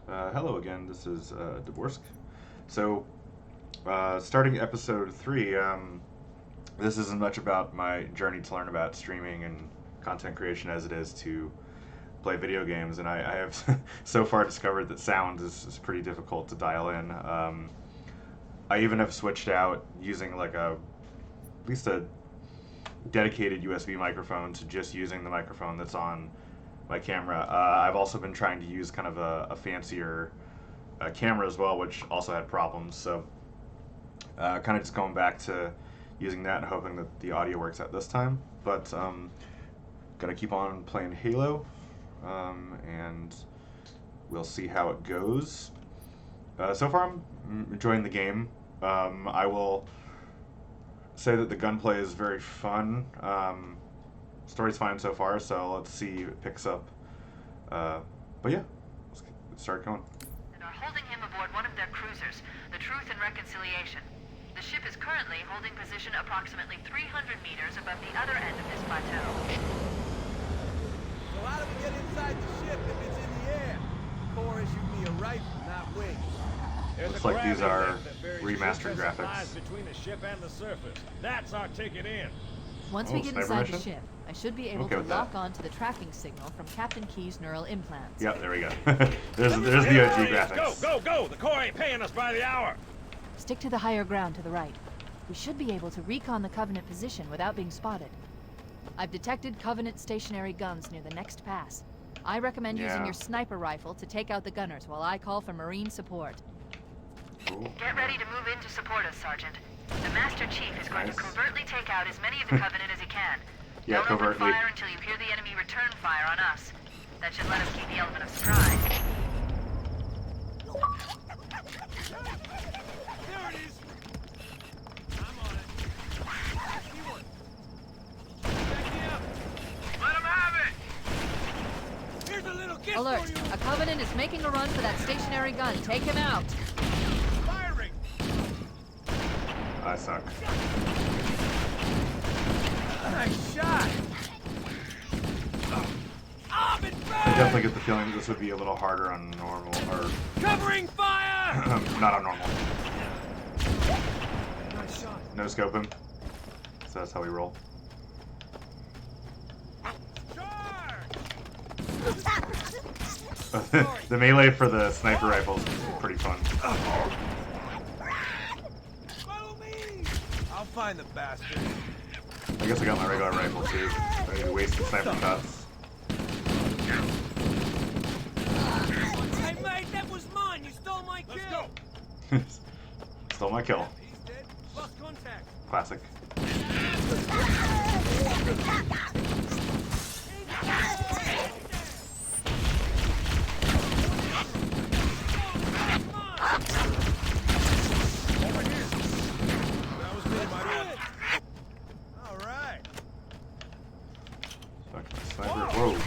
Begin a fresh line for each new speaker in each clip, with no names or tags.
Hello again, this is Dvorsk. So, starting episode 3, this isn't much about my journey to learn about streaming and content creation as it is to play video games, and I have so far discovered that sound is pretty difficult to dial in. I even have switched out using at least a dedicated USB microphone to just using the microphone that's on my camera. I've also been trying to use kind of a fancier camera as well, which also had problems. So kind of just going back to using that and hoping that the audio works out this time. But gotta keep on playing Halo, and we'll see how it goes. So far, I'm enjoying the game. I will say that the gunplay is very fun. Story's fine so far, so let's see if it picks up. But yeah, let's start going.
And are holding him aboard one of their cruisers, the Truth and Reconciliation. The ship is currently holding position approximately 300 meters above the other end of this plateau.
So how do we get inside the ship if it's in the air? The Corps issued me a rifle, not wings.
Looks like these are remastered graphics.
Between the ship and the surface. That's our ticket in.
Once we get inside the
mission?
ship, I should be able to lock on to the tracking signal from Captain Key's neural implants.
Yep, there we go. there's the OG graphics.
Go! The Corps ain't paying us by the hour.
Stick to the higher ground to the right. We should be able to recon the Covenant position without being spotted. I've detected Covenant stationary guns near the next pass. I recommend using your sniper rifle to take out the gunners while I call for Marine support.
Cool.
Get ready to move in to support us, Sergeant. The Master Chief is going to covertly take out as many of the Covenant as he can.
Yeah,
Don't open
covertly.
fire until you hear the enemy return fire on us. That should let us keep the element of surprise.
There it is! I'm on it. See one. Back me up. Let him have it! Here's a little gift
Alert!
for you!
A Covenant is making a run for that stationary gun. Take him out!
Firing!
I suck.
Nice shot! Up and
I
back!
definitely get the feeling this would be a little harder on normal, or
Covering fire!
not on normal.
Nice shot.
No scope him. So that's how we roll.
Charge!
The melee for the sniper rifles is pretty fun.
Follow me! I'll find the bastard.
I guess I got my regular rifle too. I need to waste the sniper shots.
Hey mate, that was mine! You stole my kill!
Let's go.
Stole my kill.
He's dead. Lost contact.
Classic.
That was me, my man. Alright.
Fucking sniper. Whoa.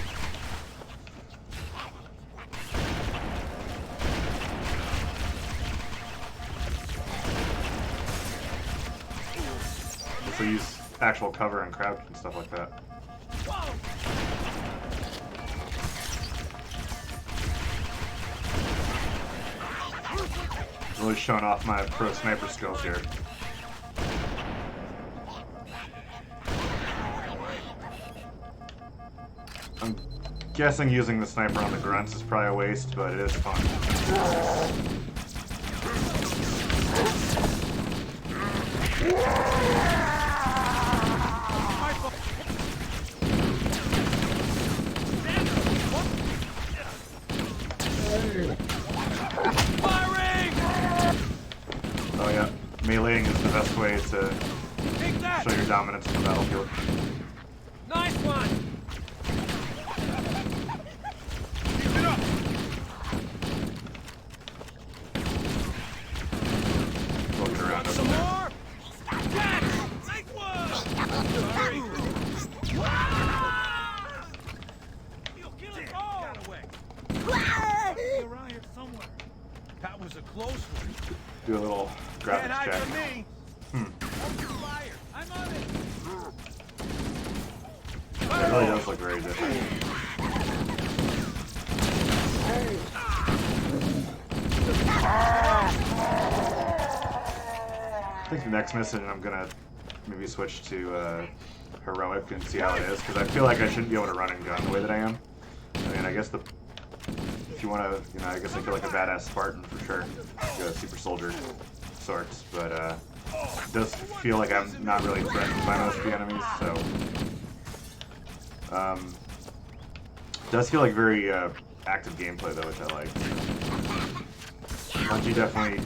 So use actual cover and crouch and stuff like that. Really showing off my pro sniper skills here. I'm guessing using the sniper on the grunts is probably a waste, but it is fun.
Firing!
Oh yeah, meleeing is the best way to
Take that!
show your dominance on the battlefield.
Nice one! Keep it up!
Looking around over
Some
there.
more? Catch! Nice one! Sorry. You'll kill us all! Got away. Be around here somewhere. That was a close one.
Do a little
Can't
graphics
hide
check.
from me. Open fire. I'm on it.
It really does look very different. think the next mission I'm gonna maybe switch to heroic and see how it is, because I feel like I shouldn't be able to run and gun the way that I am. I mean, I guess if you want to, you know, I guess I feel like a badass Spartan for sure, like a super soldier sorts, but it does feel like I'm not really threatened by most of the enemies, so it does feel like very active gameplay though, which I like. Bungie definitely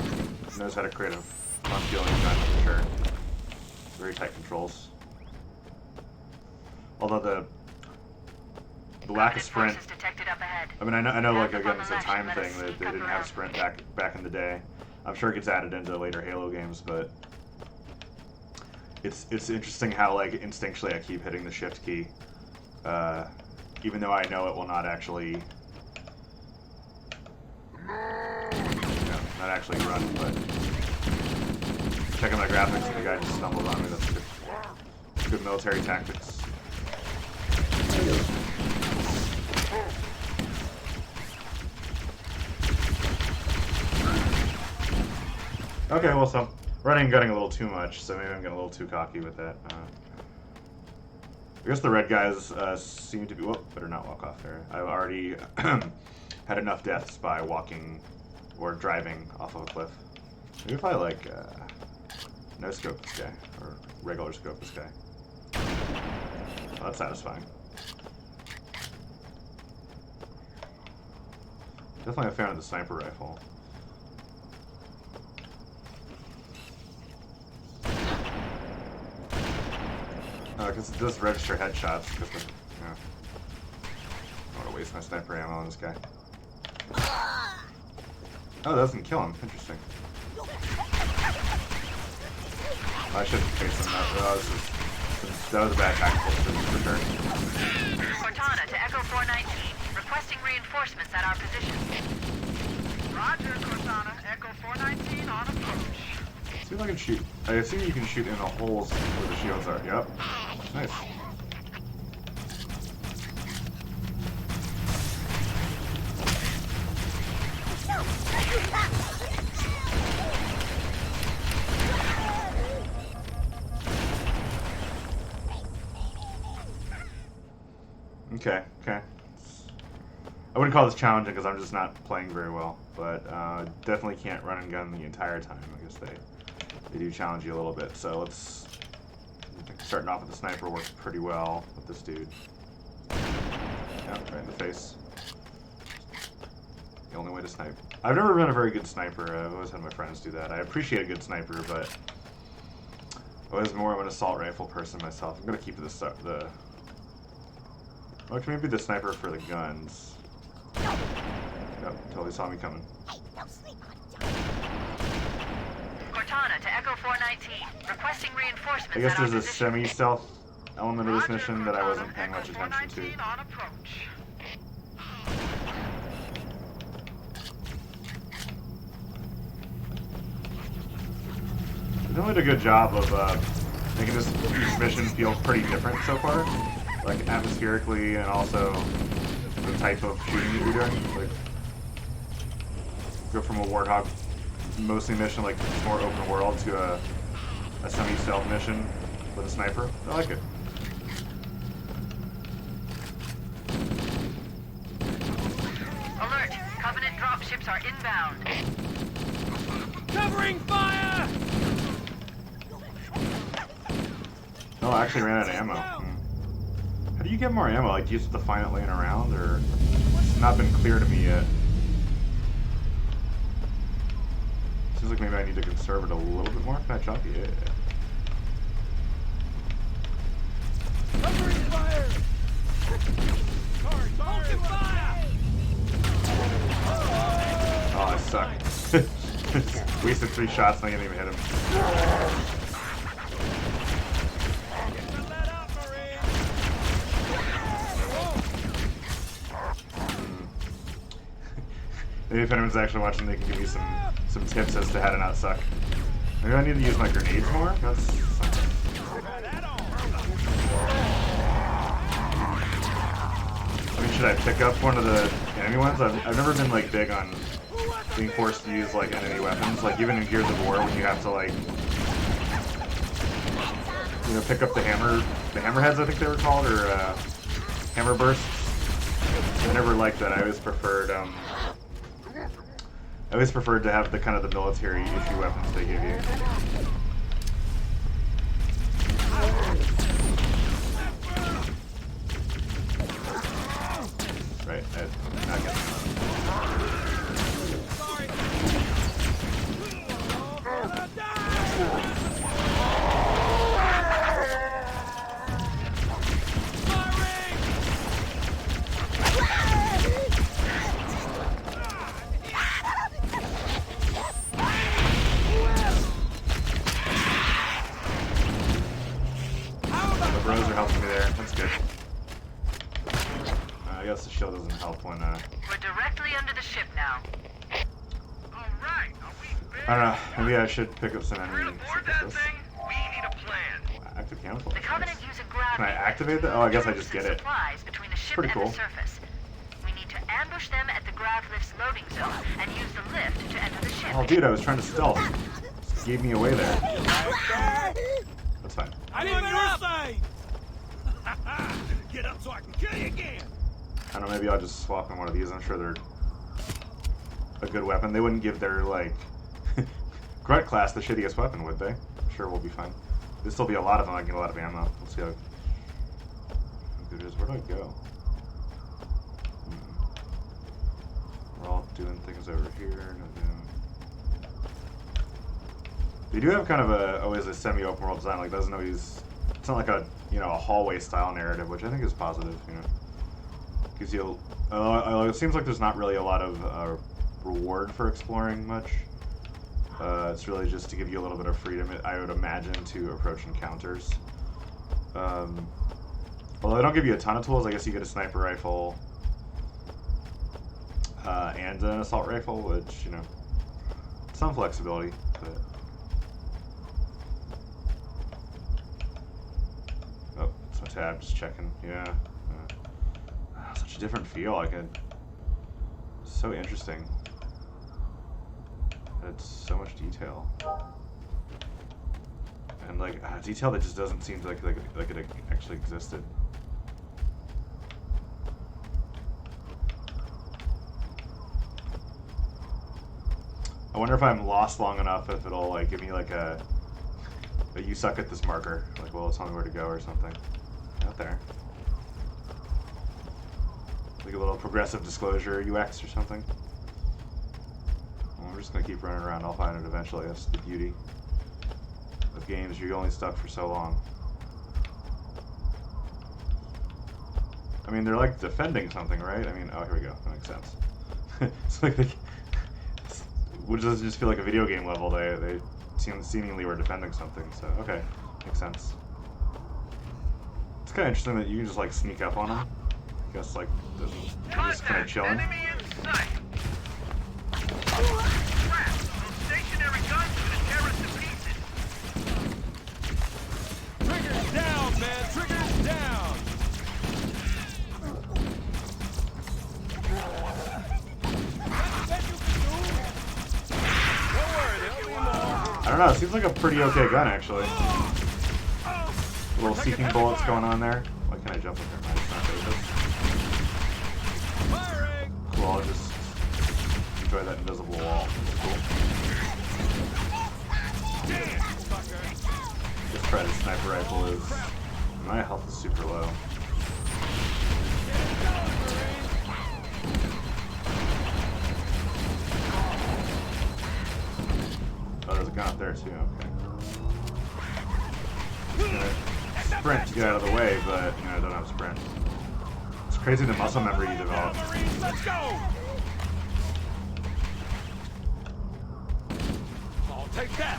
knows how to create a fun feeling gun for sure. Very tight controls. Although the lack of sprint. I mean, I know, like again, it's a time thing that they didn't have sprint back in the day. I'm sure it gets added into later Halo games, but it's interesting how like instinctually I keep hitting the shift key, even though I know it will not actually, not actually run. But checking my graphics, and the guy just stumbled on me. That's good military tactics. Okay, well, so I'm running and gunning a little too much, so maybe I'm getting a little too cocky with that. I guess the red guys seem to be... Whoop, better not walk off there. I've already had enough deaths by walking or driving off of a cliff. Maybe if I, like, no-scope this guy, or regular scope this guy. Oh, that's satisfying. Definitely a fan of the sniper rifle. Because it does register headshots. Because I don't want to waste my sniper ammo on this guy. Oh, that doesn't kill him. Interesting. I shouldn't face him. That was a bad tactical decision for sure.
Cortana to Echo 419. Requesting reinforcements at our position. Roger, Cortana. Echo 419 on approach.
See if I can shoot. I assume you can shoot in the holes where the shields are. Yep. Nice. Okay. I wouldn't call this challenging because I'm just not playing very well, but definitely can't run and gun the entire time. I guess they do challenge you a little bit. So let's starting off with the sniper works pretty well with this dude. Yeah, right in the face. The only way to snipe. I've never been a very good sniper. I've always had my friends do that. I appreciate a good sniper, but I was more of an assault rifle person myself. I'm gonna keep this the. Well, maybe the sniper for the guns. Yep, totally saw me coming.
Cortana to Echo 419. Requesting reinforcements.
I guess there's a semi-stealth element of this mission that I wasn't paying much attention to.
On approach.
They did a good job of making this mission feel pretty different so far, like atmospherically and also the type of shooting that you're doing. Like, go from a Warthog mostly mission, like more open world, to a semi-stealth mission with a sniper. I like it.
Alert! Covenant dropships are inbound.
Covering fire!
No, I actually ran out of ammo. How do you get more ammo? Like, do you just have to find it laying around, or it's not been clear to me yet? Seems like maybe I need to conserve it a little bit more. Can I chop? Yeah.
Covering fire! Open fire!
Oh, I suck. Wasted 3 shots and I didn't even hit him.
Let up, Marine!
Maybe if anyone's actually watching, they can give me some tips as to how to not suck. Maybe I need to use my grenades more? That's... I mean, should I pick up one of the enemy ones? I've never been, like, big on being forced to use, like, enemy weapons. Like, even in Gears of War, when you have to, like, you know, pick up the hammerheads, I think they were called, or hammer bursts. I never liked that. I always preferred to have the kind of the military issue weapons they give you. Right, I guess. The bros are helping me there. That's good. I guess the shield doesn't help when.
We're directly under the ship now.
All right, are we
I don't know. Maybe I should pick up some
We're
enemy.
to board that thing? We need a plan.
Active camouflage.
The Covenant use a gravity.
Can I activate that? Oh, I guess I just get it.
Supplies between the ship
Pretty
and
cool.
the surface. We need to ambush them at the grav lift's loading zone and use the lift to enter the ship.
Oh, dude, I was trying to stealth. Just gave me away there. That's fine.
I'm on your side. Get up so I can kill you again.
I don't know, maybe I'll just swap in one of these. I'm sure they're a good weapon. They wouldn't give their, like, Grunt class the shittiest weapon, would they? I'm sure we'll be fine. There'll still be a lot of them. I get a lot of ammo. We'll see how good it is. Where do I go? We're all doing things over here. They do have kind of always a semi-open world design. Like, doesn't always. It's not like a a hallway style narrative, which I think is positive. Gives you. It seems like there's not really a lot of reward for exploring much. It's really just to give you a little bit of freedom, I would imagine, to approach encounters. Although they don't give you a ton of tools. I guess you get a sniper rifle and an assault rifle, which some flexibility, but. Oh, it's my tab, just checking. Yeah. Such a different feel. So interesting. It's so much detail. And detail that just doesn't seem like it actually existed. I wonder if I'm lost long enough if it'll give me a you suck at this marker. Well, tell me where to go or something. Out there. Like a little progressive disclosure UX or something. Well, we're just gonna keep running around. I'll find it eventually. That's the beauty of games. You're only stuck for so long. I mean, they're defending something, right? I mean, oh, here we go. That makes sense. It's which does just feel like a video game level. They seemingly were defending something. So okay, makes sense. It's kind of interesting that you can just sneak up on them. I guess they're just kind of chilling.
Enemy in sight. Crap! Those stationary guns are gonna tear us to pieces.
Triggers down, man! Triggers down!
I don't know, it seems like a pretty okay gun, actually. Little seeking bullets going on there. Why can't I jump up there? It's not good. Cool, I'll just enjoy that invisible wall. It's cool. This Fred's sniper rifle is... My health is super low. Oh, there's a gun up there too, okay. Sprint to get out of the way, but I don't have sprint. It's crazy the muscle memory you develop.
Let's go! I'll take that!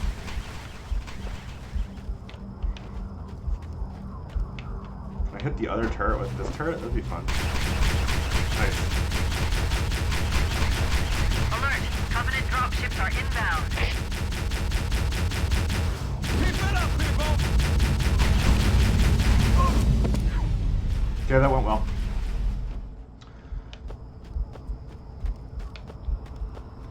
Can I hit the other turret with this turret? That'd be fun. Nice.
Alert! Covenant dropships are inbound.
Keep it up, people!
Okay, that went well.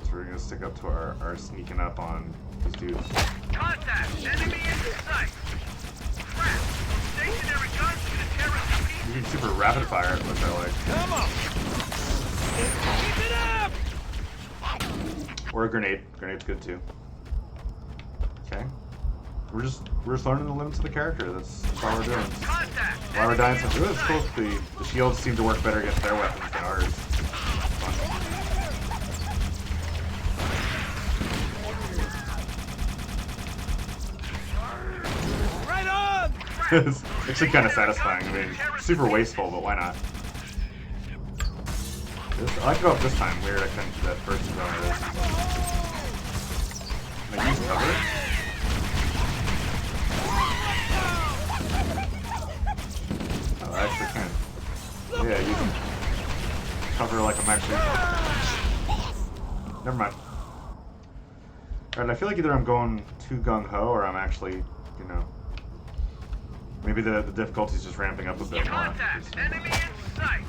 So we're gonna stick up to our sneaking up on these dudes.
Contact! Enemy in sight. Crap! stationary guns are gonna tear us to pieces.
You can super rapid fire it, which I like.
Come on. Keep it up.
Or a grenade. Grenade's good too. Okay. We're just learning the limits of the character. That's all we're doing.
Contact!
While we're dying, ooh, it's cool. The shields seem to work better against their weapons than ours. Fun.
Right on.
It's actually kind of satisfying. I mean, super wasteful, but why not? I like to go up this time. Weird, I couldn't do that first go into this. Can I use cover? Oh, I actually can. Yeah, you can cover like I'm actually. Never mind. Alright, I feel like either I'm going too gung-ho or I'm actually, you know. Maybe the difficulty's just ramping up a bit more.
Contact! Enemy in sight!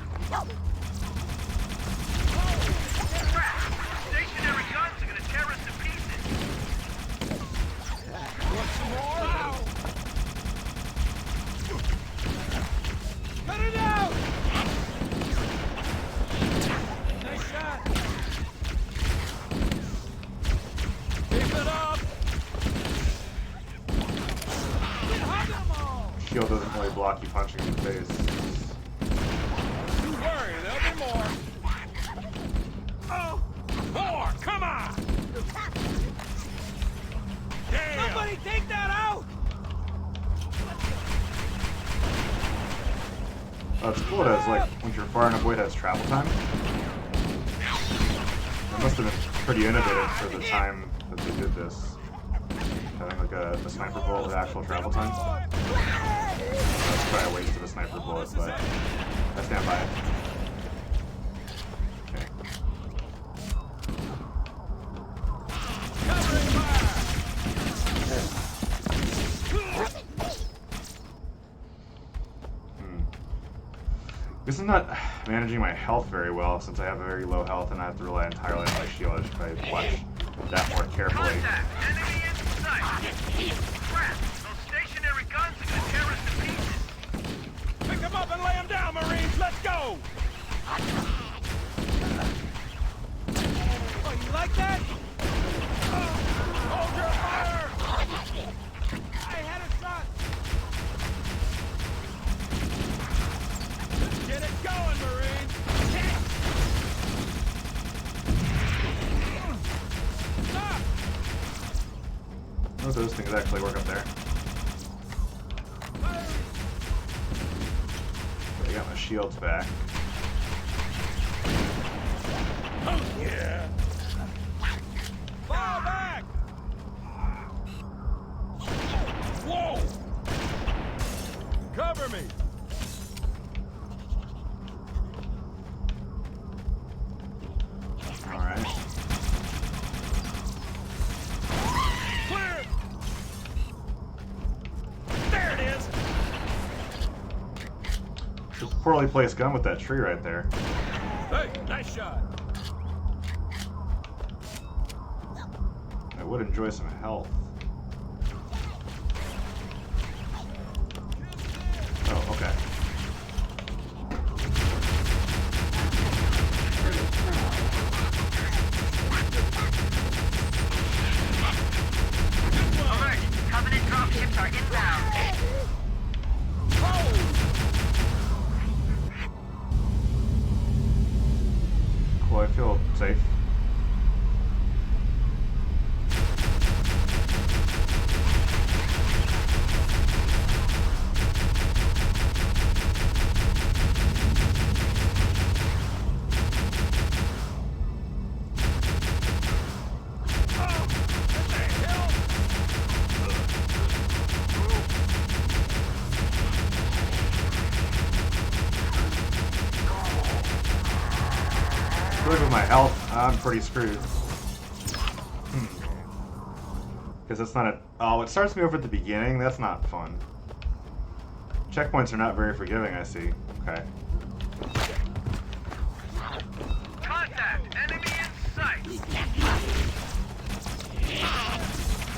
Crap! Stationary guns are gonna tear us to pieces.
Want some more? Cut it out. Nice shot. Keep it up. Hug them all.
Shield doesn't really block you punching in the face.
Don't worry, there'll be more. Oh, more! Come on! Damn! Somebody take that out!
Oh, it's cool that it's like, once you're far enough away, that it's travel time. It must have been pretty innovative for the time that they did this. Having like a sniper bullet with actual travel time. That's probably a waste of a sniper bullet, but I stand by it. Okay.
Covering fire!
This is not managing my health very well since I have a very low health and I have to rely entirely on my shield. I should probably watch that more carefully.
Contact! Enemy in sight! Crap! Those stationary guns are gonna tear us to pieces.
Pick them up and lay them down, Marines! Let's go! Oh, you like that? Hold your fire! I had a shot! Let's get it going, Marines! Stop!
None of those things actually work up there. I got my shields back.
Oh, yeah! Fall back! Whoa! Cover me!
Alright.
Clear! There it is!
It's a poorly placed gun with that tree right there.
Hey, nice shot!
I would enjoy some health. Oh, okay.
Alert! Covenant dropships are inbound.
Cool, I feel safe. Look at my health. I'm pretty screwed. Because it's not a... Oh, it starts me over at the beginning? That's not fun. Checkpoints are not very forgiving, I see. Okay.
Contact! Enemy in sight!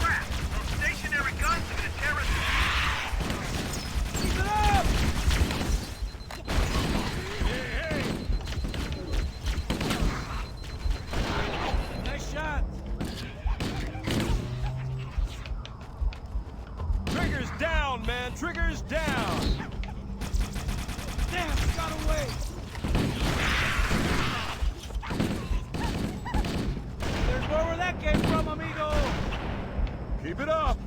Crap! Those stationary guns are gonna tear us to pieces.
Keep it up!
Triggers down. Damn, it got away. There's more where that came from, amigo. Keep it up.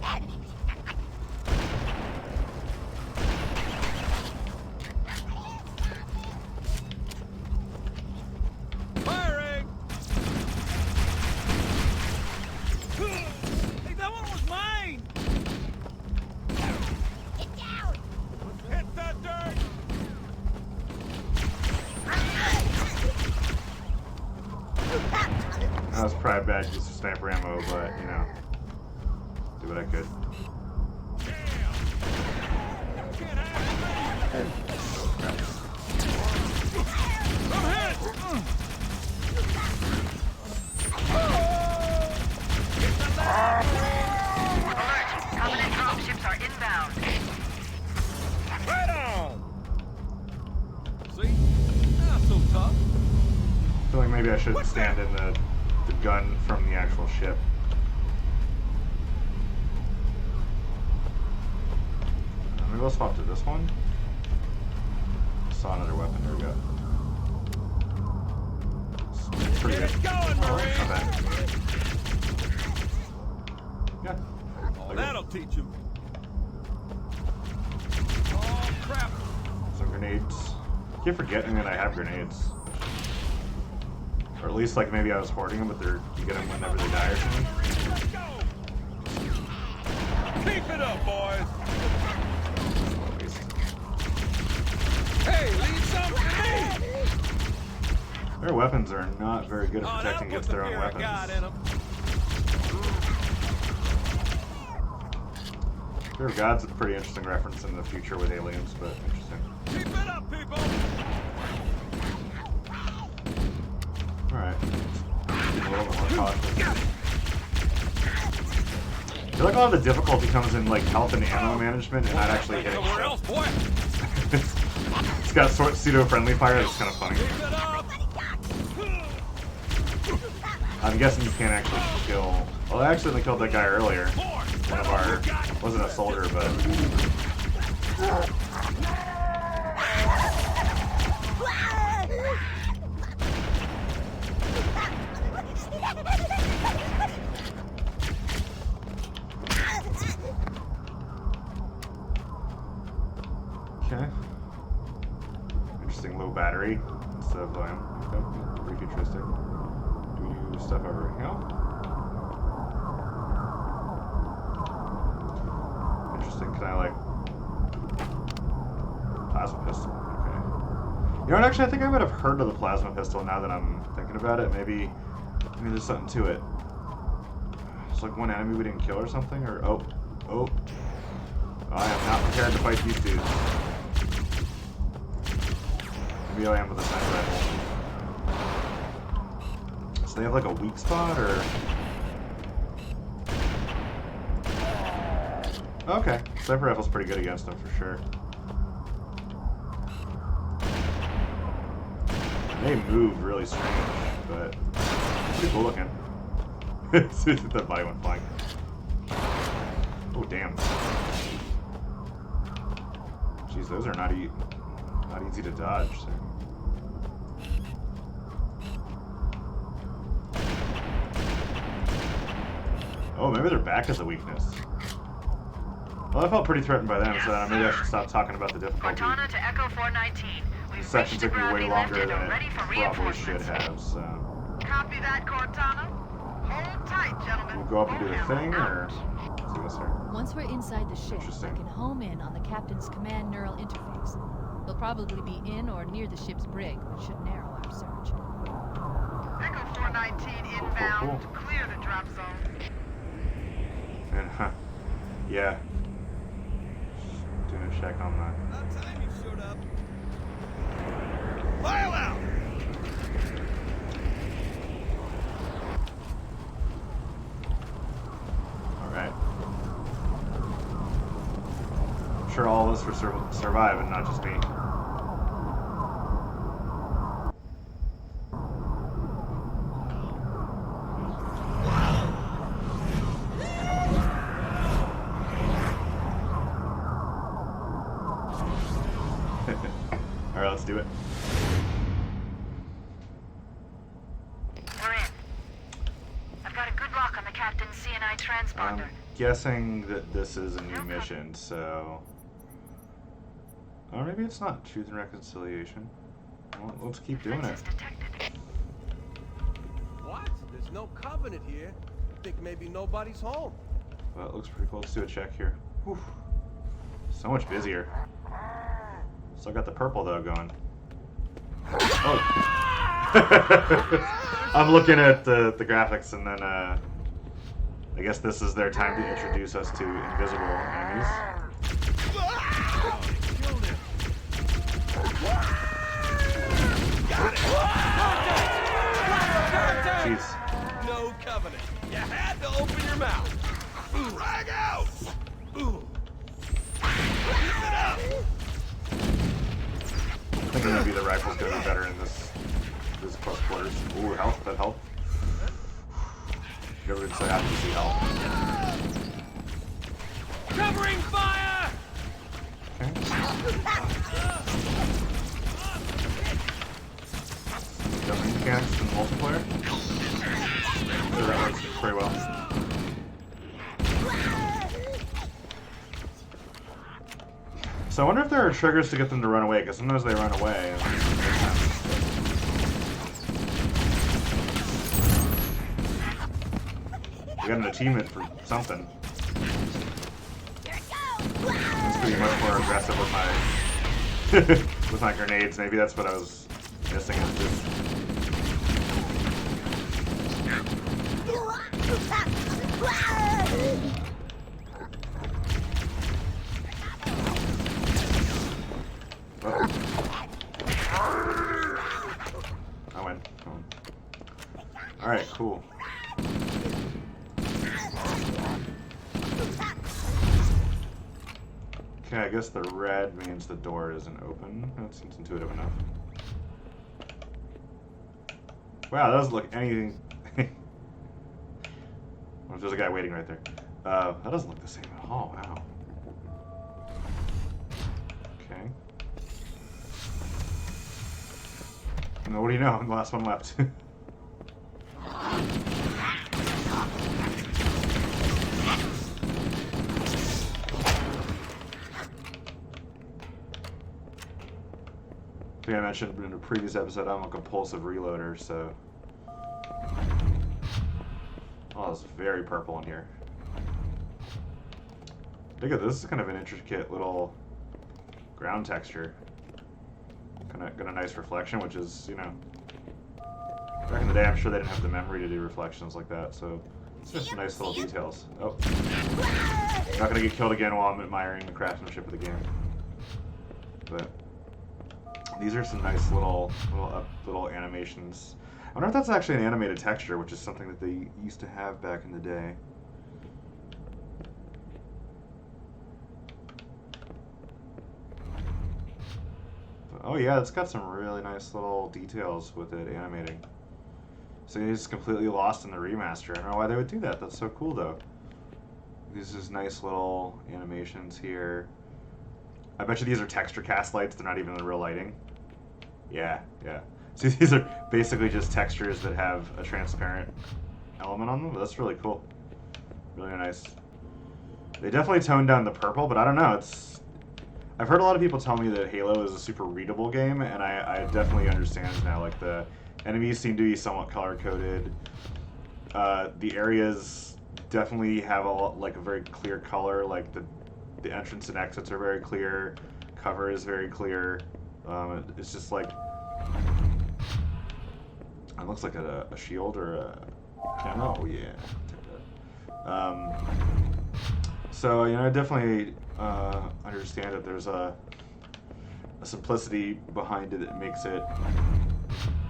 Firing. Hey, that one was mine.
Get down!
Hit that dirt.
That was probably bad use of sniper ammo, but you know, do what I could.
Can't have me. I'm hit.
Alert! Covenant dropships are inbound.
Right on. See? Not so tough.
I feel like maybe I should stand in the gun from the actual ship. Maybe I'll swap to this one. Saw another weapon. There we go. It's pretty
Get
good.
it going,
Oh,
Marine.
not bad. Yeah.
Oh,
Okay.
that'll teach him. Oh, crap.
Some grenades. I keep forgetting that I have grenades. Or at least, like, maybe I was hoarding them, but you get them whenever they die or something.
Let's go. Keep it up, boys. Hey, leave some for me.
Their weapons are not very good at
Oh,
protecting
that'll
against
put
their
the
own
fear of God in
weapons.
'em.
Fear of God's a pretty interesting reference in the future with aliens, but interesting.
Keep it up, people.
Alright. Be a little bit more cautious. I feel like a lot of the difficulty comes in like health and ammo management and not actually hitting
Somewhere else,
stuff.
boy.
It's got pseudo-friendly fire, that's kind of funny.
Keep it up.
I'm guessing you can't actually kill... Well, I accidentally killed that guy earlier. One of our... wasn't a soldier, but... Okay. Interesting low battery instead of pretty futuristic. Do we do stuff over here? Interesting. Can I like plasma pistol? Okay. You know what? Actually, I think I might have heard of the plasma pistol now that I'm thinking about it. Maybe there's something to it. It's like one enemy we didn't kill or something, or oh. I am not prepared to fight these dudes. Maybe I am with a sniper rifle. So they have like a weak spot, or? Okay, sniper rifle's pretty good against them for sure. They move really strange, but pretty cool looking. That body went flying. Oh damn! Jeez, those are not easy to dodge. So. Oh, maybe their back is a weakness. Well, I felt pretty threatened by them, so maybe I should stop talking about the difficulty.
Cortana to Echo 419. We've
This section
reached the
took me way
gravity
longer
lift and
than
are
it
ready for
probably should
reinforcements.
have, so...
Copy that, Cortana. Hold tight, gentlemen.
We'll go up and do the
Hold
thing,
out.
or... Let's do this here.
Once we're inside the ship, I
Interesting.
can home in on the captain's command neural interface. They'll probably be in or near the ship's brig, which should narrow our search.
Echo 419 inbound.
Cool.
Clear the drop zone.
And, yeah. Just doing a check on that.
About time you showed up. File out.
Alright. I'm sure all of us will survive, and not just me. do it.
We're in. I've got a good lock on the captain's CNI transponder.
I'm guessing that this is a new mission, so... Or maybe it's not. Truth and Reconciliation. Well, let's keep doing it.
Defenses detected.
What? There's no covenant here. Think maybe nobody's home.
Well, it looks pretty cool. Let's do a check here. Whew. So much busier. Still got the purple, though, going. Oh! I'm looking at the graphics, and then, I guess this is their time to introduce us to invisible enemies.
Killed him.
Jeez.
No covenant. You had to open your mouth. Ooh. Drag out. Ooh. Keep it up.
I think maybe the rifle's gonna be better in this close quarters. Ooh, health, that helped. Never did say I have to see health.
Covering fire.
Okay. Jumping mechanics in multiplayer. So that works pretty well. So I wonder if there are triggers to get them to run away, because sometimes they run away. We got an achievement for something. It's pretty much more aggressive with my with my grenades. Maybe that's what I was missing. Is just I win. Alright, cool. Okay, I guess the red means the door isn't open. That seems intuitive enough. Wow, that doesn't look anything... Well, there's a guy waiting right there. That doesn't look the same at all. Wow. Okay. And what do you know? I'm the last one left. I think I mentioned in a previous episode I'm a compulsive reloader, so... Oh, it's very purple in here. Look at this. This is kind of an intricate little ground texture. Got a nice reflection, which is, you know... Back in the day, I'm sure they didn't have the memory to do reflections like that, so... It's just nice little details. Oh. Not gonna get killed again while I'm admiring the craftsmanship of the game. But... These are some nice little animations. I wonder if that's actually an animated texture, which is something that they used to have back in the day. But, oh yeah, it's got some really nice little details with it animating. So it's completely lost in the remaster. I don't know why they would do that. That's so cool though. These is nice little animations here. I bet you these are texture cast lights. They're not even the real lighting. Yeah, yeah. See, these are basically just textures that have a transparent element on them. But that's really cool. Really nice. They definitely toned down the purple, but I don't know. I've heard a lot of people tell me that Halo is a super readable game, and I definitely understand now. Like, the enemies seem to be somewhat color-coded. The areas definitely have a very clear color. Like, the entrance and exits are very clear. Cover is very clear. It's just like... It looks like a shield or a camo. Oh, yeah. Take that. So, you know, I definitely understand that there's a simplicity behind it that makes it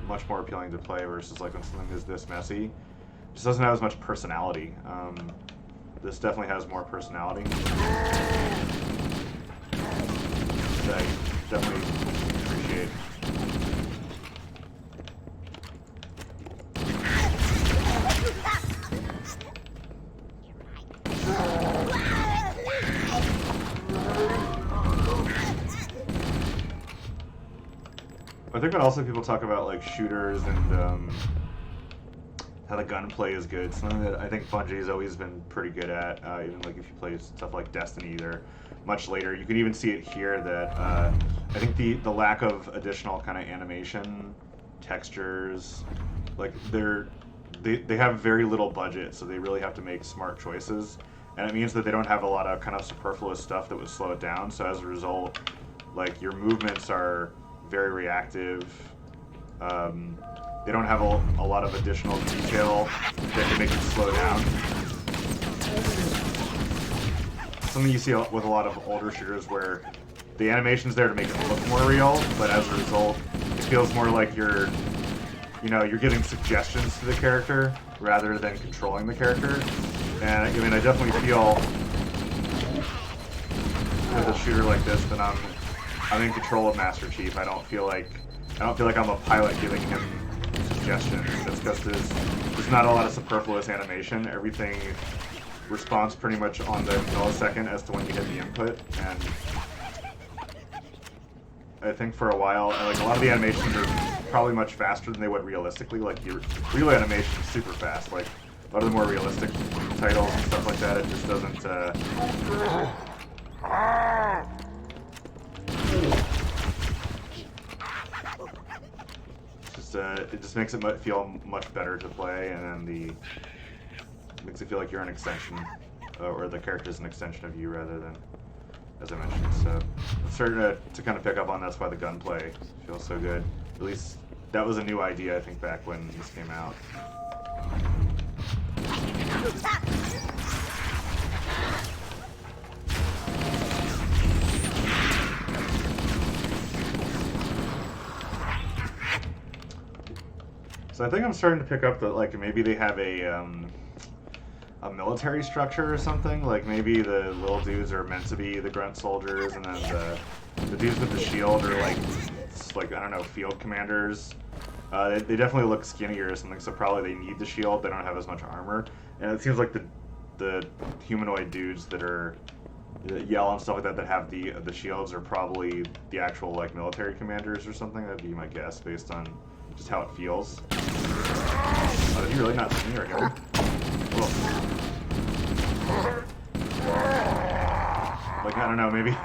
much more appealing to play versus like when something is this messy. It just doesn't have as much personality. This definitely has more personality. Which I definitely appreciate. think when also people talk about like shooters and how the gunplay is good, something that I think Bungie has always been pretty good at. Even like if you play stuff like Destiny, they're much later. You can even see it here that I think the lack of additional kind of animation, textures, like they have very little budget, so they really have to make smart choices, and it means that they don't have a lot of kind of superfluous stuff that would slow it down. So as a result, like your movements are very reactive. They don't have a lot of additional detail that can make it slow down. Something you see with a lot of older shooters where the animation's there to make it look more real, but as a result, it feels more like you're giving suggestions to the character rather than controlling the character. And I mean, I definitely feel with a shooter like this that I'm in control of Master Chief. I don't feel like I'm a pilot giving him suggestions. It's because there's not a lot of superfluous animation. Everything responds pretty much on the millisecond as to when you hit the input, and I think for a while, like a lot of the animations are probably much faster than they would realistically. Like your real animation is super fast. Like a lot of the more realistic titles and stuff like that, it just doesn't. It just makes it feel much better to play, and then makes it feel like you're an extension, or the character's an extension of you rather than, as I mentioned. So I'm starting to kind of pick up on that's why the gunplay feels so good. At least that was a new idea, I think, back when this came out. So I think I'm starting to pick up that like maybe they have a military structure or something. Like maybe the little dudes are meant to be the grunt soldiers, and then the dudes with the shield are like I don't know, field commanders. They definitely look skinnier or something, so probably they need the shield. They don't have as much armor, and it seems like the humanoid dudes that yell and stuff like that have the shields are probably the actual like military commanders or something. That'd be my guess based on just how it feels. Oh, did you really not see me right here? Like, I don't know, maybe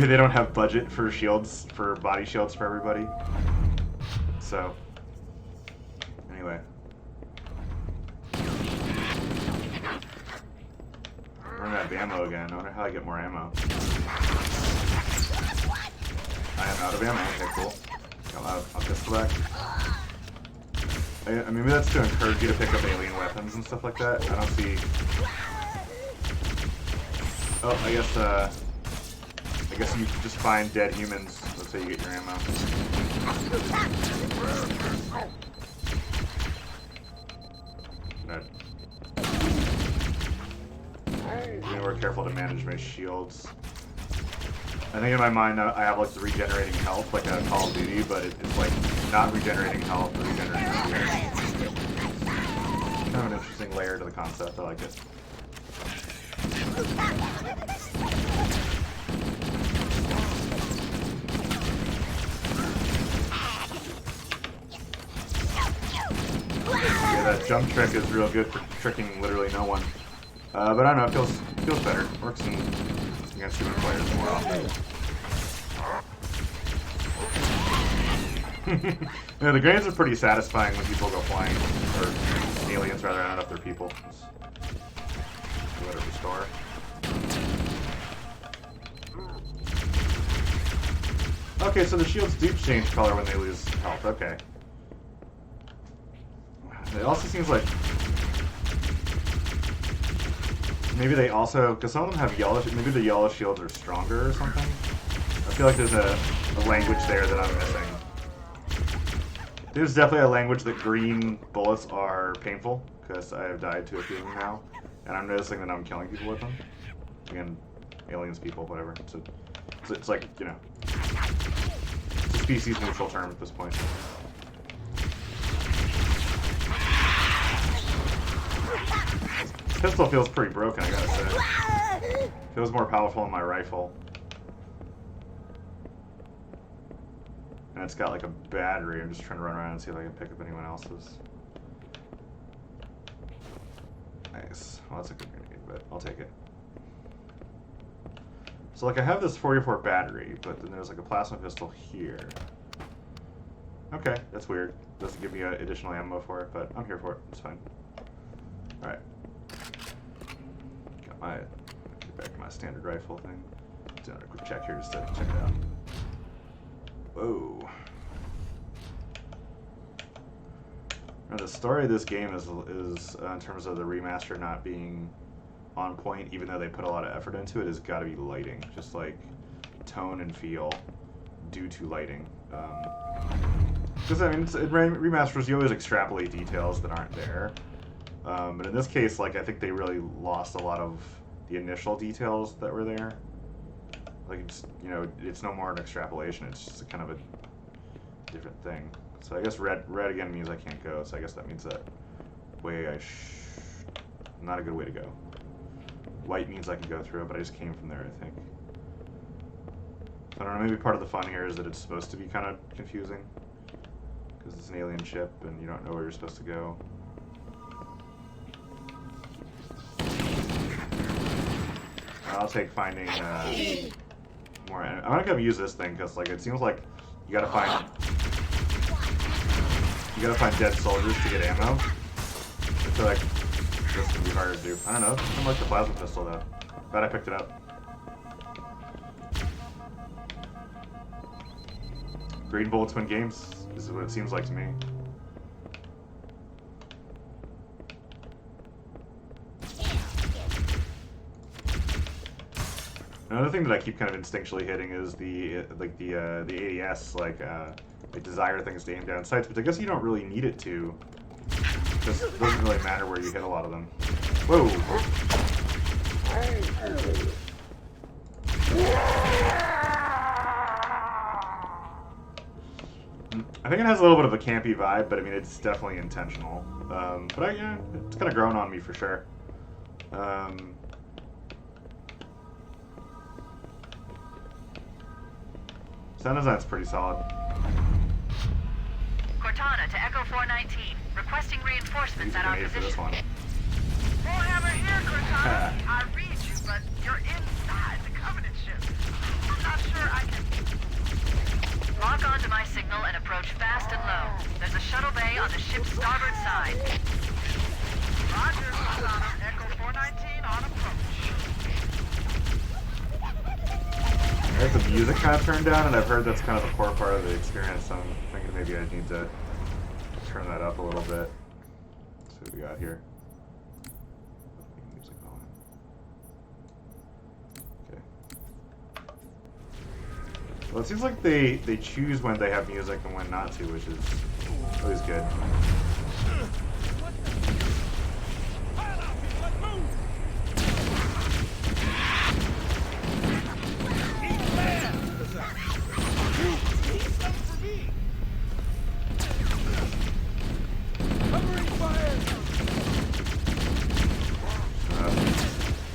they don't have budget for shields, for body shields for everybody. So, anyway. Running out of ammo again. I wonder how I get more ammo. I am out of ammo. Okay, cool. I'll pistol back. I mean, maybe that's to encourage you to pick up alien weapons and stuff like that. I don't see... Oh, I guess you just find dead humans. That's how you get your ammo. Be more careful to manage my shields. I think in my mind I have like the regenerating health, like a Call of Duty, but it's like not regenerating health, but regenerating health. Kind of an interesting layer to the concept. I like it. Yeah, that jump trick is real good for tricking literally no one. But I don't know, it feels better. Works against human players more often. The grenades are pretty satisfying when people go flying, or aliens rather. I don't know if they're people. Let it restore. Okay, so the shields do change color when they lose health. Okay. It also seems like maybe they also, because some of them have yellow, maybe the yellow shields are stronger or something. I feel like there's a language there that I'm missing. There's definitely a language that green bullets are painful, because I have died to a few of them now, and I'm noticing that I'm killing people with them. Again, aliens, people, whatever. So it's like, you know, it's a species neutral term at this point. Pistol feels pretty broken, I gotta say. Feels more powerful than my rifle. And it's got like a battery. I'm just trying to run around and see if I can pick up anyone else's. Nice. Well, that's a good grenade, but I'll take it. So like I have this 44 battery, but then there's like a plasma pistol here. Okay, that's weird. Doesn't give me additional ammo for it, but I'm here for it. It's fine. Alright. Got my... Get back to my standard rifle thing. Doing a quick check here just to check it out. Whoa. Now, the story of this game is in terms of the remaster not being on point, even though they put a lot of effort into it, has got to be lighting. Just like tone and feel due to lighting. Because, I mean, remasters, you always extrapolate details that aren't there. But in this case, like, I think they really lost a lot of the initial details that were there. Like, it's, you know, it's no more an extrapolation, it's just a kind of a different thing. So I guess red again means I can't go, so I guess that means that way not a good way to go. White means I can go through it, but I just came from there, I think. I don't know, maybe part of the fun here is that it's supposed to be kind of confusing. Because it's an alien ship, and you don't know where you're supposed to go. I'll take finding more. I'm not gonna use this thing because, like, it seems like you gotta find dead soldiers to get ammo. I feel like this can be harder to do. I don't know. It's kind of like the plasma pistol, though. Glad I picked it up. Green bullets win games. This is what it seems like to me. Another thing that I keep kind of instinctually hitting is the ADS, like desire things to aim down sights, which I guess you don't really need it to. Because it doesn't really matter where you hit a lot of them. Whoa! I think it has a little bit of a campy vibe, but I mean, it's definitely intentional. But yeah, it's kind of grown on me for sure. Sound design's pretty solid.
Cortana to Echo 419, requesting reinforcements at our
For this
position.
one.
Warhammer here, Cortana. I read you, but you're inside the Covenant ship. I'm not sure I can... Lock onto my signal and approach fast and low. There's a shuttle bay on the ship's starboard side. Roger, Cortana. Echo 419 on approach.
I have the music kind of turned down, and I've heard that's kind of a core part of the experience, so I'm thinking maybe I need to turn that up a little bit. Let's see what we got here. Music on. Okay. Well, it seems like they choose when they have music and when not to, which is always good.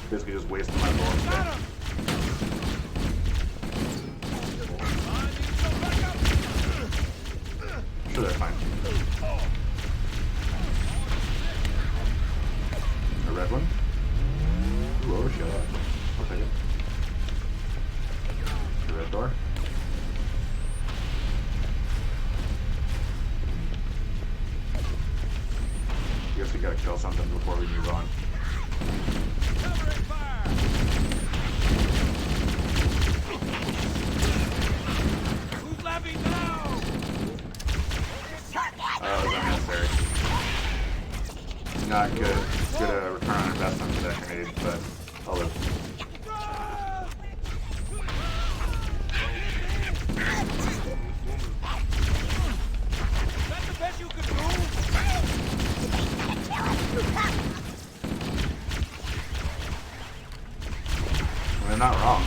Basically just wasting my bullets. Sure, they're fine. A red one? Ooh, overshot. I'll take it. The red door. Guess we gotta kill something before we move on.
Who's laughing now?
That was unnecessary. Not good. Good return on investment for that grenade, but I'll live.
Is that the best you could do?
They're not wrong.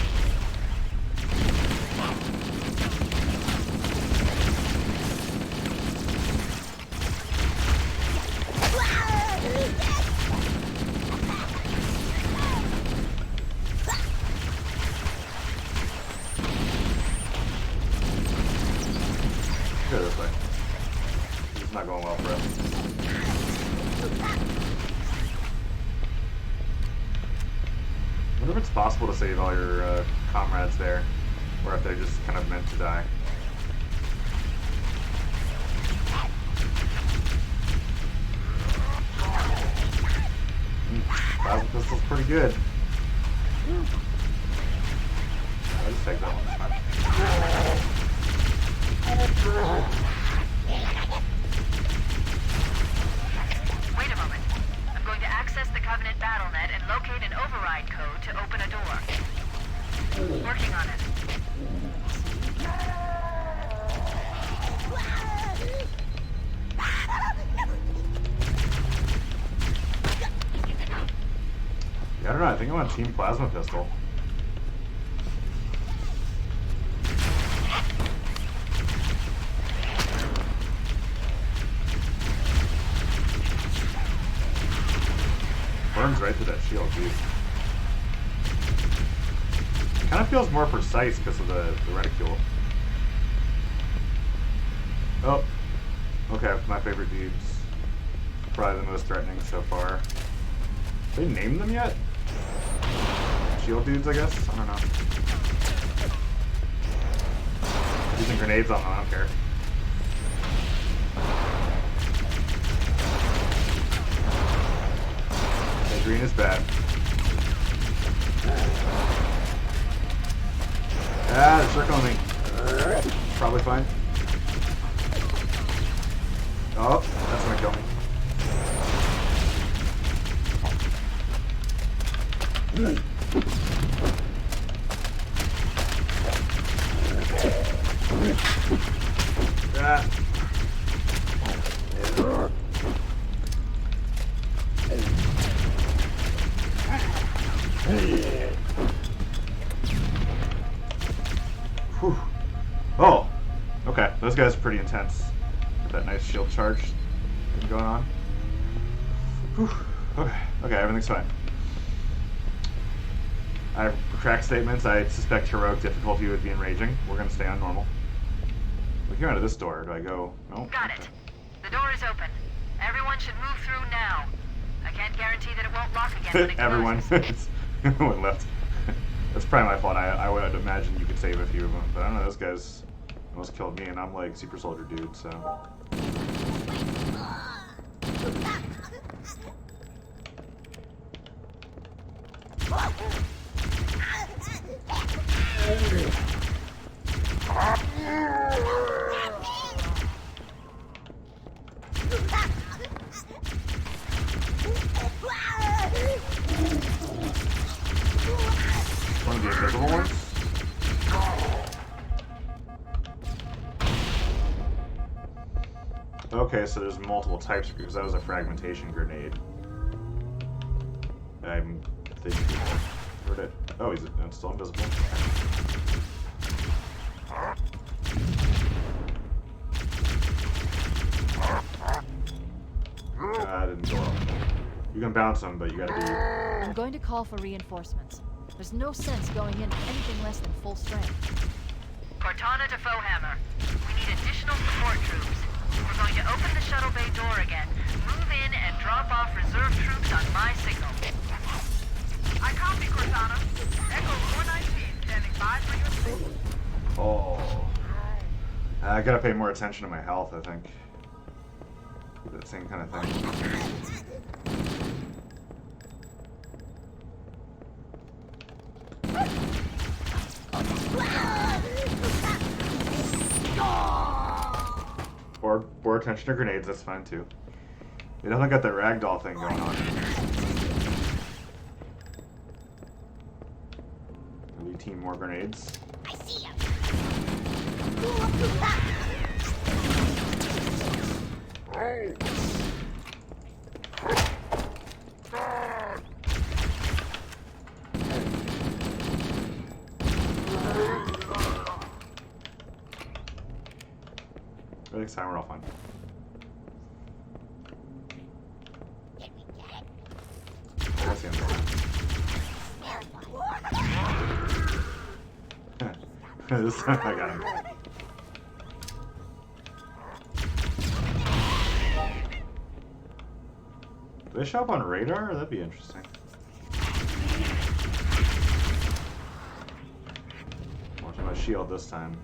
going well for us. I wonder if it's possible to save all your comrades there, or if they're just kind of meant to die. Plasma pistol's pretty good. I'll just take that one.
Wait a moment. I'm going to access the Covenant BattleNet and locate an override code to open a door. Working on it.
Yeah, I don't know. I think I want Team Plasma Pistol. Burns right through that shield, dude. Kind of feels more precise because of the reticule. Oh, okay. My favorite dudes. Probably the most threatening so far. They named them yet? Shield dudes, I guess? I don't know. Using grenades on them, I don't care. Okay, green is bad. Ah, they're circling me. Probably fine. Oh, that's gonna kill me. Ah. Whew. Oh, okay. Those guys are pretty intense. Got that nice shield charge thing going on. Whew. Okay, everything's fine. I have track statements. I suspect heroic difficulty would be enraging. We're going to stay on normal. We came out of this door. Do I go? No?
Got it. The door is open. Everyone should move through now. I can't guarantee that it won't lock again when it
Everyone.
closes.
Everyone left. That's probably my fault. I would imagine you could save a few of them. But I don't know. Those guys almost killed me, and I'm like super soldier dude, so... One of the invisible ones? Okay, so there's multiple types because that was a fragmentation grenade. I'm thinking. Where'd it? Oh, he's still invisible. I didn't go up. You can bounce them, but you gotta be.
I'm going to call for reinforcements. There's no sense going in anything less than full strength.
Cortana to Foehammer. We need additional support troops. We're going to open the shuttle bay door again, move in, and drop off reserve troops on my signal. I copy, Cortana. Echo 419, standing by for your signal.
Oh. I gotta pay more attention to my health, I think. That same kind of thing. Or attention to grenades, that's fine too. They definitely got that ragdoll thing going on. Maybe team more grenades.
I see him.
Next time we're all fine. That's the end of it. This time I got him. they show up on radar? That'd be interesting. Watching my shield this time.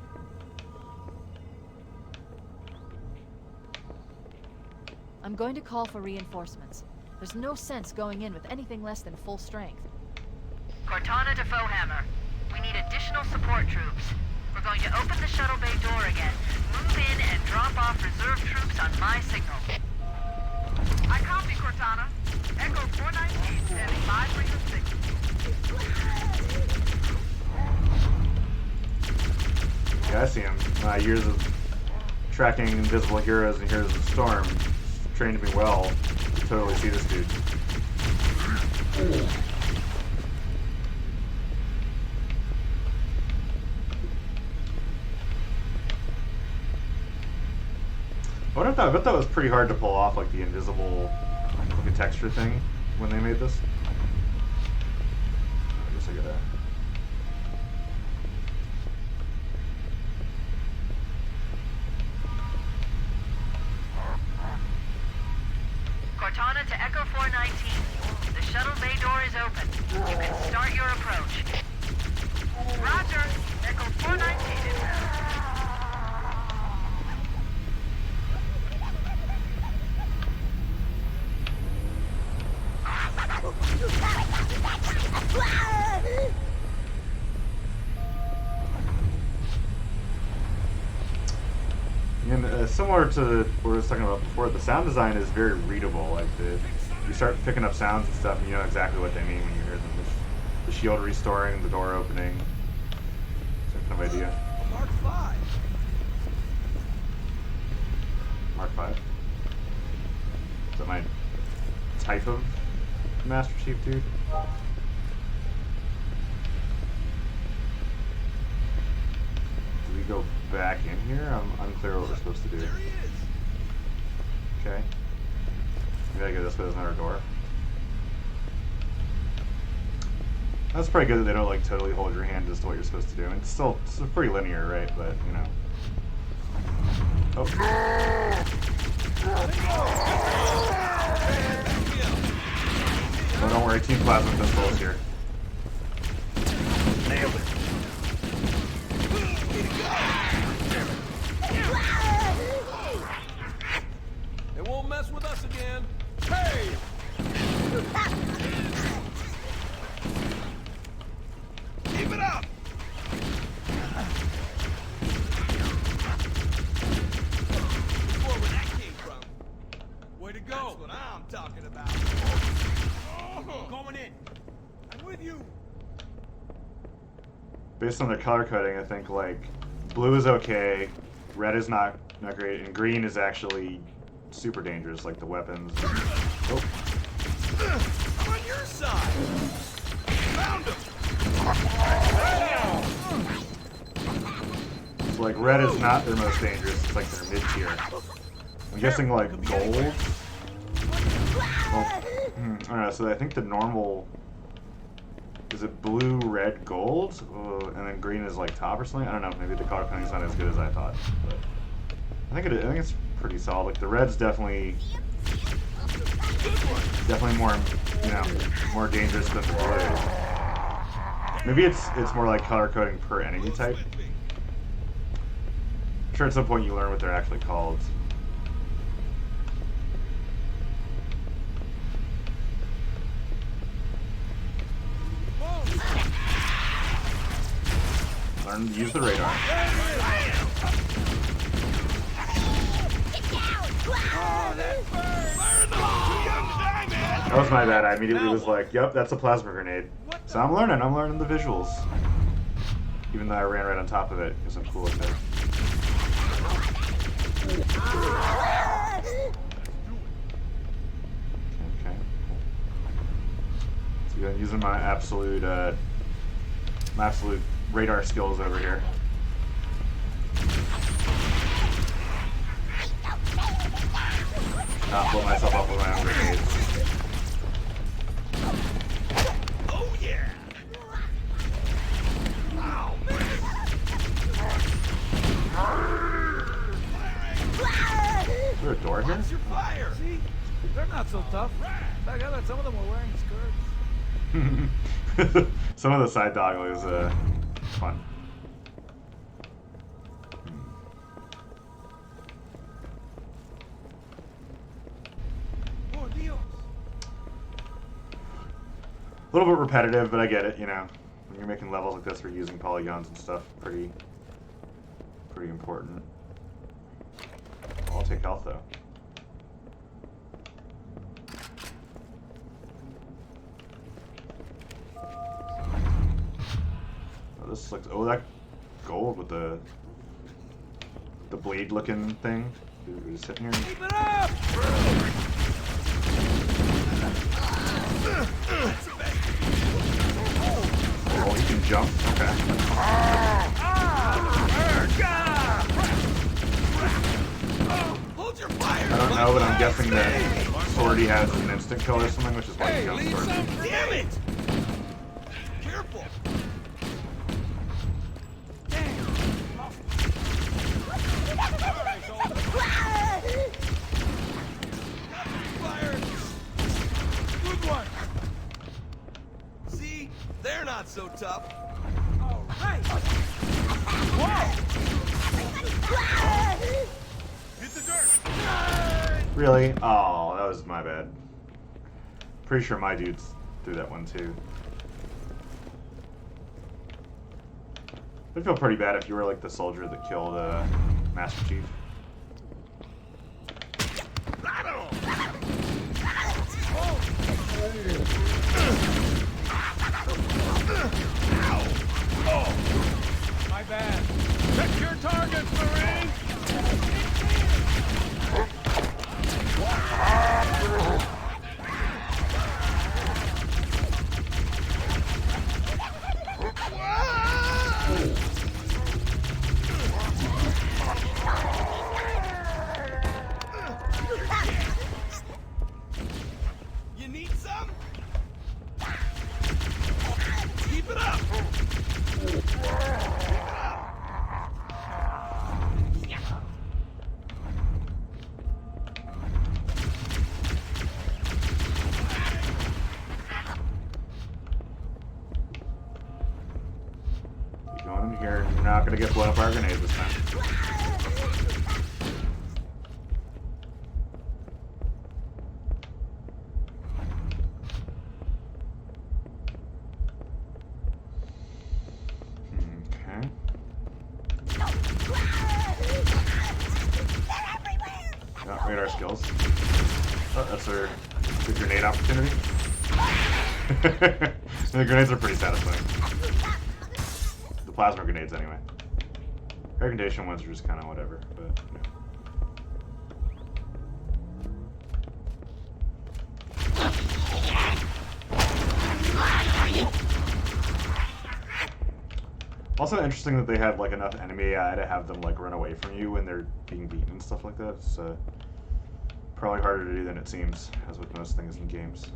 I'm going to call for reinforcements. There's no sense going in with anything less than full strength.
Cortana to Foehammer. We need additional support troops. We're going to open the shuttle bay door again, move in and drop off reserve troops on my signal. I copy, Cortana. Echo 419, standing by for your signal.
Yeah, I see him. My years of tracking invisible heroes and heroes of the storm trained me well to totally see this dude. I bet that was pretty hard to pull off, like the invisible, like a texture thing when they made this. I guess I gotta.
Cortana to Echo 419. The shuttle bay door is open. You can start your approach. Roger. Echo 419 inbound.
And similar to what I was talking about before, the sound design is very readable. Like you start picking up sounds and stuff, and you know exactly what they mean when you hear them. The shield restoring, the door opening, some kind of idea.
Mark 5.
Mark 5. Is that my type of Master Chief dude? Do we go back in here? I'm unclear what we're supposed to do.
There he is.
Okay. Maybe I go this way, there's another door. That's pretty good that they don't like totally hold your hand as to what you're supposed to do. And it's pretty linear, right? But you know. Oh. Oh, don't worry, Team Plasma Pistols here.
Nailed it. It won't mess with us again. Hey! Keep it up! Before where that came from. Way to go! That's what I'm talking about. Oh, going in. I'm with you.
Based on their color coding, I think like blue is okay, red is not great, and green is actually super dangerous, like the weapons. Oh.
I'm on your side. Found him.
So like red is not their most dangerous, it's like their mid-tier. I'm guessing like gold? Well, I don't know, so I think the normal, is it blue, red, gold? And then green is like top or something? I don't know, maybe the color coding's not as good as I thought. But I think it's pretty solid. Like the red's definitely more, you know, more dangerous than the blue. Maybe it's more like color coding per enemy type. I'm sure at some point you learn what they're actually called. Learn to use the radar. That was my bad. I immediately was like, yep, that's a plasma grenade. So I'm learning the visuals. Even though I ran right on top of it, because I'm cool with it. Okay, cool. So I'm using my absolute radar skills over here. Not blow myself up with my own grenades.
Oh yeah! Ow, man!
Is there a door here?
Watch your fire! See? They're not so tough. Back some of them were wearing skirts.
Some of the side dog was fun.
Oh, Dios.
A little bit repetitive, but I get it, you know. When you're making levels like this, we're using polygons and stuff. Pretty important. I'll take health, though. Oh, this looks... Oh, that gold with the blade-looking thing. We're just sitting here.
Keep it up!
Oh, he can jump? Okay.
Hold your fire!
I don't know, but I'm guessing that Swordy has an instant kill or something, which is why he jumps towards me.
Damn it! Careful! Fire! Good one! See? They're not so tough. All right! Whoa! Hit the dirt!
Really? Oh, that was my bad. Pretty sure my dudes threw that one too. I'd feel pretty bad if you were like the soldier that killed Master Chief.
My bad. Check your targets, Marine! You need some? Keep it up!
Keep going in here. You're not gonna get blown up by our grenades this time. Okay. Yeah, radar skills. Oh, that's our good grenade opportunity. The grenades are pretty satisfying. The plasma grenades, anyway. Air conditioned ones are just kind of whatever, but yeah. Also interesting that they have like enough enemy AI to have them like run away from you when they're being beaten and stuff like that. It's probably harder to do than it seems, as with most things in games.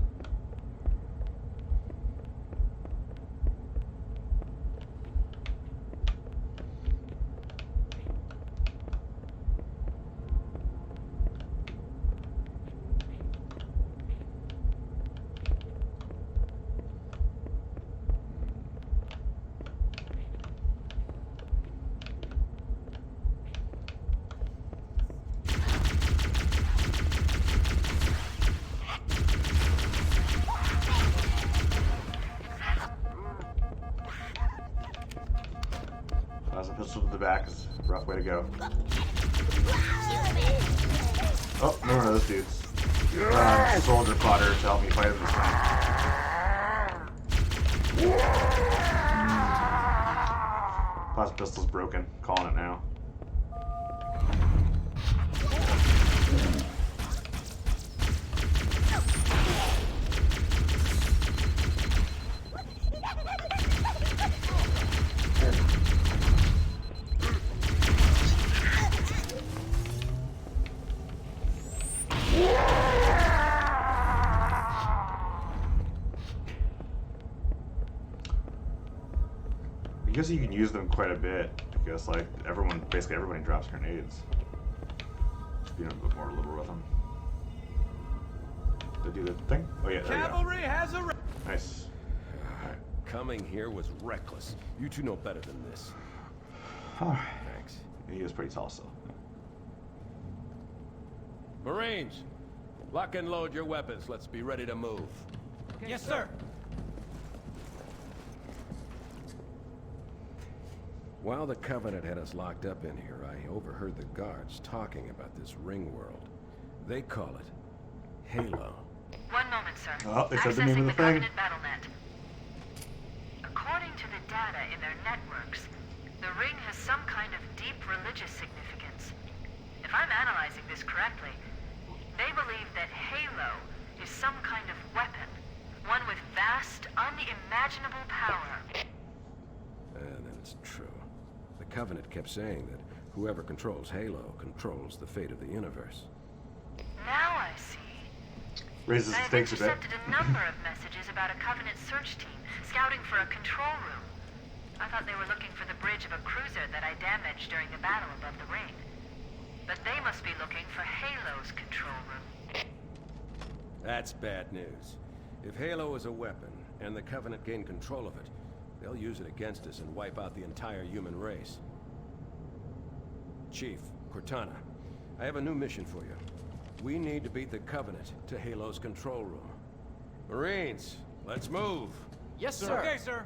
Plasma pistol to the back is a rough way to go. Oh, no one of those dudes. Soldier fodder to help me fight him this time. Plasma pistol's broken. Calling it now. I guess you can use them quite a bit because, like, basically everybody drops grenades. Just being a bit more liberal with them. to do the thing. Oh yeah, there you go.
Cavalry has a.
Nice.
Coming here was reckless. You two know better than this.
Alright.
Thanks.
He is pretty tall still.
Marines, lock and load your weapons. Let's be ready to move.
Yes, sir.
While the Covenant had us locked up in here, I overheard the guards talking about this ring world. They call it Halo.
1 moment, sir.
Oh, they said the name of
Accessing
the
the
thing.
Covenant BattleNet. According to the data in their networks, the ring has some kind of deep religious significance. If I'm analyzing this correctly, they believe that Halo is some kind of weapon, one with vast, unimaginable power.
And it's true. The Covenant kept saying that whoever controls Halo controls the fate of the universe.
Now I see.
Raises the
I have
stakes a bit.
intercepted a number of messages about a Covenant search team scouting for a control room. I thought they were looking for the bridge of a cruiser that I damaged during the battle above the ring. But they must be looking for Halo's control room.
That's bad news. If Halo is a weapon, and the Covenant gain control of it, they'll use it against us and wipe out the entire human race. Chief, Cortana, I have a new mission for you. We need to beat the Covenant to Halo's control room. Marines, let's move.
Yes, sir. Okay, sir.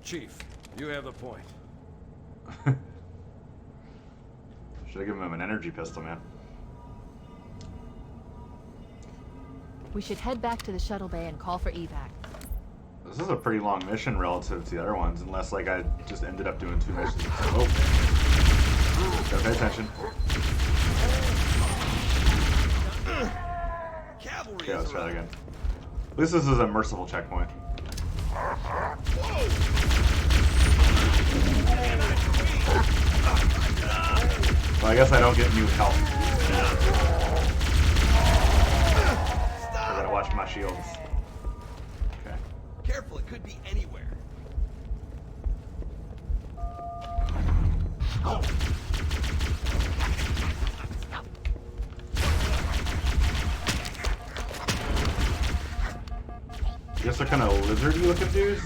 Chief, you have the point.
Should have given him an energy pistol, man.
We should head back to the shuttle bay and call for evac.
This is a pretty long mission relative to the other ones, unless like I just ended up doing 2 missions. Oh, gotta pay attention.
Cavalry
Okay, let's try that again. At least this is a merciful checkpoint. Well, I guess I don't get new health. I gotta watch my shields. Okay.
Careful, it could be anywhere.
I guess they're kind of lizardy looking dudes.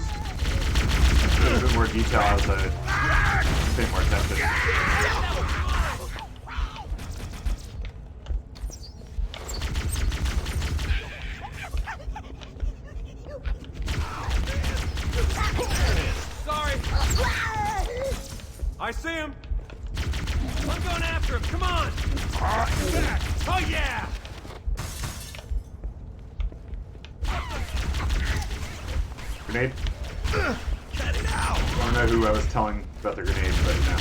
A bit more detail as I pay more attention.
Sorry. I see him. I'm going after him. Come on. Oh yeah.
Grenade?
Get it out.
I don't know who I was telling about the grenade, but you know,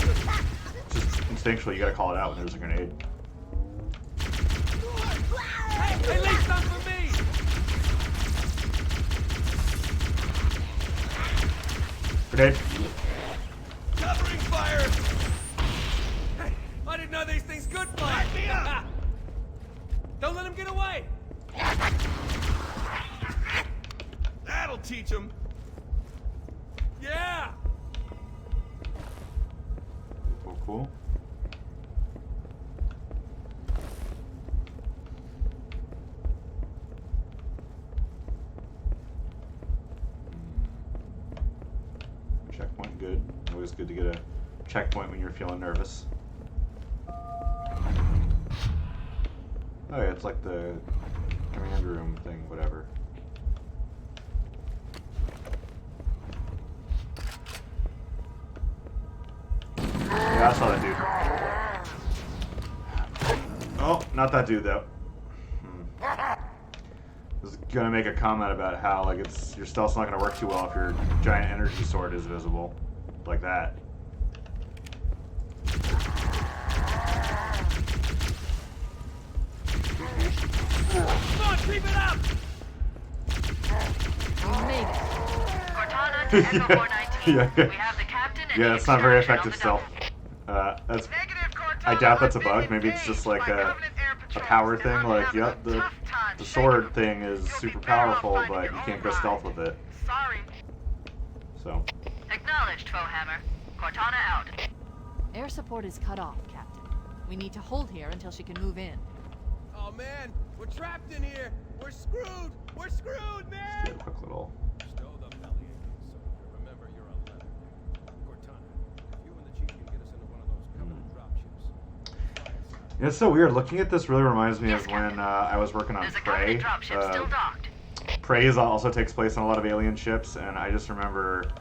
just instinctually you gotta call it out when there's a grenade.
Hey, leave some for me.
Grenade?
Covering fire. Hey, I didn't know these things could fly. Me up. Don't let him get away. That'll teach him. Yeah.
Cool, cool. Checkpoint, good. Always good to get a checkpoint when you're feeling nervous. Oh yeah, it's like the command room thing, whatever. Yeah, I saw that dude. Oh, not that dude though. I was gonna make a comment about how like your stealth's not gonna work too well if your giant energy sword is visible, like that.
Come on, keep it up.
We made it.
Cortana to Echo 419.
Yeah.
We have the captain and
Yeah,
the
that's not very
extraction
effective
on
stealth.
the double.
That's.
Negative, Cortana.
I doubt that's a
I've
bug.
been
Maybe it's just
engaged
like
by
a
Covenant air patrols,
power
and
thing.
I'm
Like,
having
yep,
a tough time
the
shaking
sword
them.
thing is
You'll be
super
better off
powerful,
finding
but
your
you
own
can't go stealth
ride.
with it.
Sorry.
So.
Acknowledged, Foehammer. Cortana out.
Air support is cut off, Captain. We need to hold here until she can move in.
Oh man, we're trapped in here. We're screwed. We're screwed, man.
Just do a quick little.
Stow the belly again, so remember you're a leather. Cortana, if you and the chief can get us into one of those Covenant dropships.
It's so weird. Looking at this really reminds me
Yes,
of when I was working on
There's a
Prey.
Covenant dropship still docked.
Prey also takes place on a lot of alien ships, and I just remember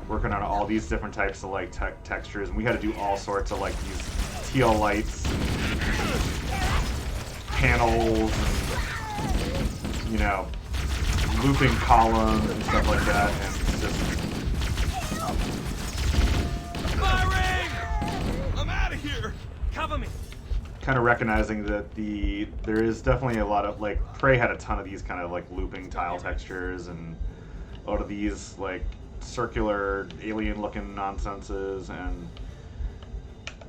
working on all these different types of like textures, and we had to do all sorts of like these teal lights, and panels, and, you know, looping columns and stuff like that, and it's just
Firing! I'm out of here. Cover me.
kind of recognizing that there is definitely a lot of like Prey had a ton of these kind of like looping tile textures and a lot of these like circular alien looking nonsenses, and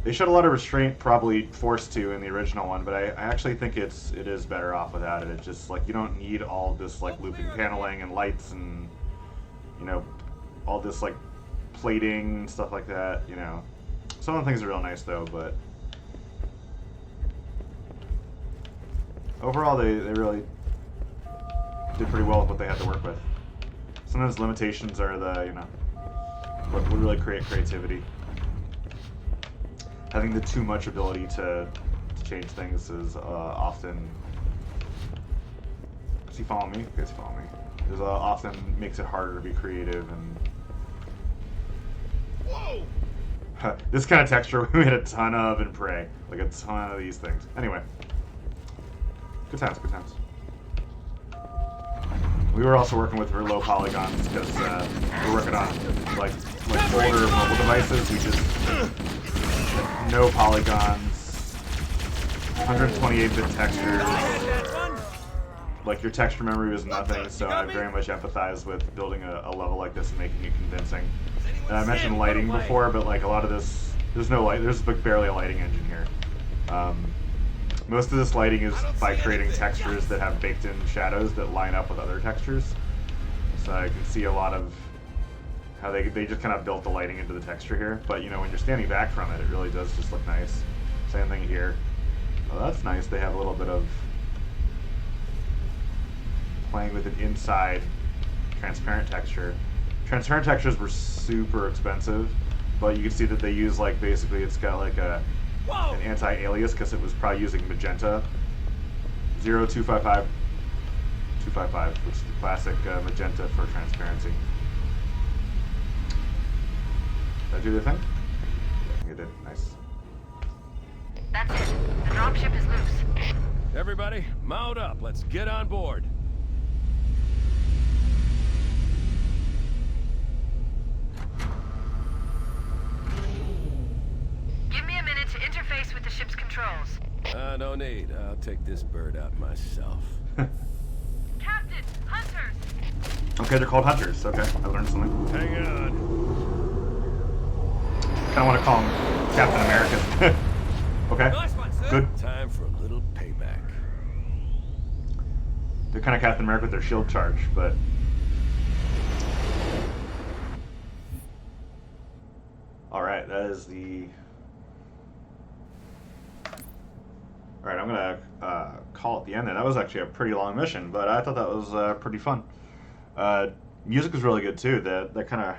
they showed a lot of restraint, probably forced to in the original one, but I actually think it is better off without it. It's just like you don't need all this like looping paneling and lights and, you know, all this like plating and stuff like that, you know. Some of the things are real nice though, but overall they really did pretty well with what they had to work with. Sometimes limitations are the, you know, what would really create creativity. Having the too much ability to change things is often. Is he following me? Okay, he's following me. Is often makes it harder to be creative and.
Whoa!
This kind of texture we had a ton of in Prey, like a ton of these things. Anyway, good times, good times. We were also working with low polygons because we're working on like older mobile devices. We just no polygons, 128-bit textures. Like your texture memory was nothing, so I very much empathize with building a level like this and making it convincing. And I mentioned lighting before, but like a lot of this, there's no light. There's barely a lighting engine here. Most of this lighting is by creating textures that have baked-in shadows that line up with other textures. So I can see a lot of how they just kind of built the lighting into the texture here. But you know, when you're standing back from it, it really does just look nice. Same thing here. Oh, that's nice. They have a little bit of playing with an inside transparent texture. Transparent textures were super expensive, but you can see that they use like basically it's got like an anti-alias because it was probably using magenta 0255 255, which is the classic magenta for transparency. Did I do the thing? I think I did. Nice.
That's it. The dropship is loose.
Everybody, mount up. Let's get on board.
Give me a minute to interface with the ship's controls.
No need. I'll take this bird out myself.
Captain, hunters!
Okay, they're called hunters. Okay, I learned something.
Hang on.
Kind of want to call them Captain American. Okay,
Nice one, sir.
good.
Time for a little payback.
They're kind of Captain America with their shield charge, but all right, that is the. All right, I'm gonna call it the end. There, that was actually a pretty long mission, but I thought that was pretty fun. Music was really good too. That kind of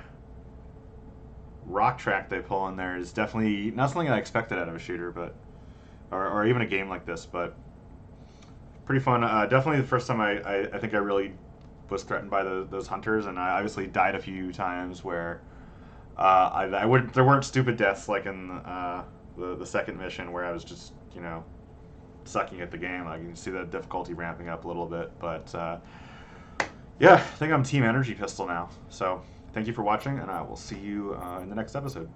rock track they pull in there is definitely not something I expected out of a shooter, but or even a game like this, but pretty fun. Definitely the first time I think I really was threatened by those hunters, and I obviously died a few times where there weren't stupid deaths like in the second mission where I was just, you know, sucking at the game. I can see the difficulty ramping up a little bit, but yeah, I think I'm Team Energy Pistol now. So thank you for watching, and I will see you in the next episode.